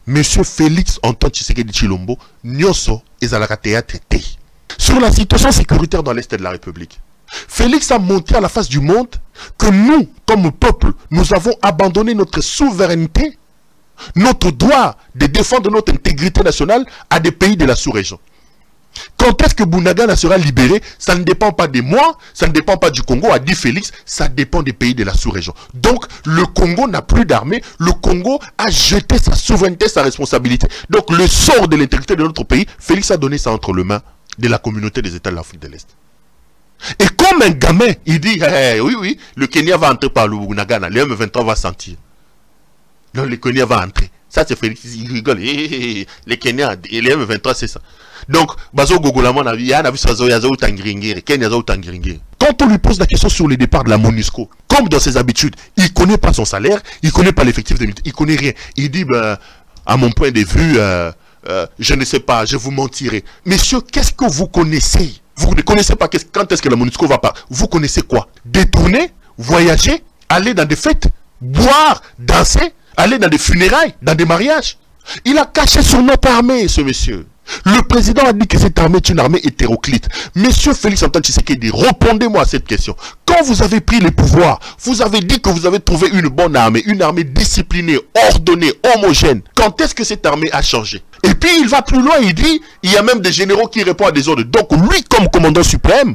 Monsieur Félix Antoine Tshisekedi Tshilombo, Nyoso ezalaka théâtre té. Sur la situation sécuritaire dans l'Est de la République, Félix a montré à la face du monde que nous, comme peuple, nous avons abandonné notre souveraineté, notre droit de défendre notre intégrité nationale à des pays de la sous-région. Quand est-ce que Bunagana sera libéré? Ça ne dépend pas de moi, ça ne dépend pas du Congo, a dit Félix, ça dépend des pays de la sous-région. Donc, le Congo n'a plus d'armée, le Congo a jeté sa souveraineté, sa responsabilité. Donc, le sort de l'intégrité de notre pays, Félix a donné ça entre les mains de la communauté des États de l'Afrique de l'Est. Et comme un gamin, il dit, oui, le Kenya va entrer par le Bunagana, le M23 va sentir. Non, le Kenya va entrer. Ça, c'est Félix, il rigole. Les Kenyans, et les M23, c'est ça. Donc, Bazo Gogolamon a vu ça, quand on lui pose la question sur le départ de la MONUSCO, comme dans ses habitudes, il ne connaît pas son salaire, il ne connaît pas l'effectif des militaires, il ne connaît rien. Il dit, à mon point de vue, je ne sais pas, je vous mentirai. Messieurs, qu'est-ce que vous connaissez? Vous ne connaissez pas quand est-ce que la MONUSCO va pas. Vous connaissez quoi? Détourner, voyager, aller dans des fêtes, boire, danser, aller dans des funérailles, dans des mariages. Il a caché sur notre armée, ce monsieur. Le président a dit que cette armée est une armée hétéroclite. Monsieur Félix Antoine Tshisekedi, répondez-moi à cette question. Quand vous avez pris le pouvoir, vous avez dit que vous avez trouvé une bonne armée, une armée disciplinée, ordonnée, homogène. Quand est-ce que cette armée a changé? Et puis il va plus loin, il dit, il y a même des généraux qui répondent à des ordres. Donc lui, comme commandant suprême,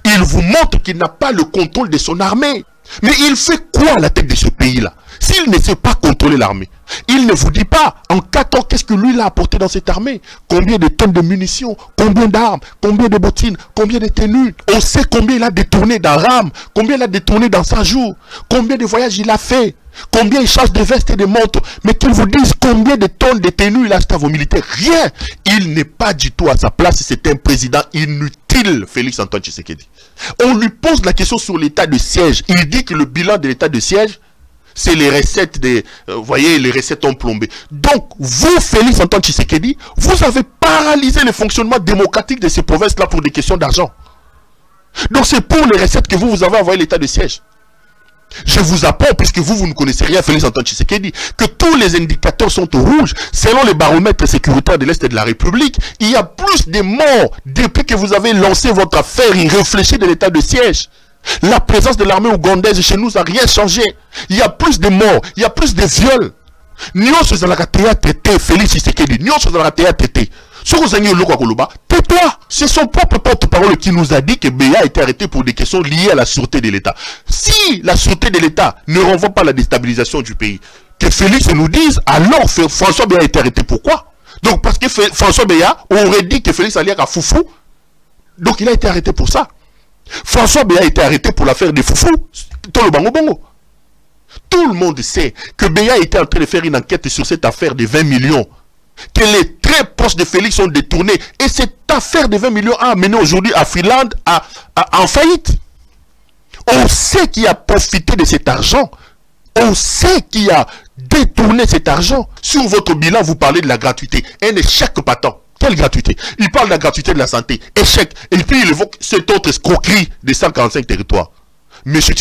il vous montre qu'il n'a pas le contrôle de son armée. Mais il fait quoi à la tête de ce pays-là? S'il ne sait pas contrôler l'armée, il ne vous dit pas en 4 ans qu'est-ce que lui il a apporté dans cette armée. Combien de tonnes de munitions, combien d'armes, combien de bottines, combien de tenues. On sait combien il a détourné dans RAM, combien il a détourné dans 100 jours, combien de voyages il a fait, combien il change de vestes et de montres. Mais qu'ils vous disent combien de tonnes de tenues il a acheté à vos militaires. Rien. Il n'est pas du tout à sa place. C'est un président inutile, Félix Antoine Tshisekedi. On lui pose la question sur l'état de siège. Il dit que le bilan de l'état de siège, c'est les recettes des... vous voyez, les recettes ont plombé. Donc, vous, Félix Antoine Tshisekedi, vous avez paralysé le fonctionnement démocratique de ces provinces-là pour des questions d'argent. Donc, c'est pour les recettes que vous avez envoyé l'état de siège. Je vous apprends, puisque vous ne connaissez rien, Félix Antoine Tshisekedi, que tous les indicateurs sont au rouge. Selon les baromètres sécuritaires de l'Est de la République, il y a plus de morts depuis que vous avez lancé votre affaire irréfléchie de l'état de siège. La présence de l'armée ougandaise chez nous n'a rien changé. Il y a plus de morts, il y a plus de viols. Nyonso zalaka théâtre traité, Félix Tshisekedi, nyonso zalaka théâtre traité. Tais-toi. C'est son propre porte-parole qui nous a dit que Béa a été arrêté pour des questions liées à la sûreté de l'État. Si la sûreté de l'État ne renvoie pas à la déstabilisation du pays, que Félix nous dise, alors François Béa a été arrêté. Pourquoi? Donc parce que François Béa aurait dit que Félix allait à Foufou. Donc il a été arrêté pour ça. François Béa a été arrêté pour l'affaire des Foufou. Tout le monde sait que Béa était en train de faire une enquête sur cette affaire de 20 millions. Que les très proches de Félix sont détournés. Et cette affaire de 20 millions a amené aujourd'hui à Finlande en faillite. On sait qui a profité de cet argent. On sait qui a détourné cet argent. Sur votre bilan, vous parlez de la gratuité. Un échec patent. Quelle gratuité? Il parle de la gratuité de la santé. Échec. Et puis il évoque cette autre escroquerie des 145 territoires. Monsieur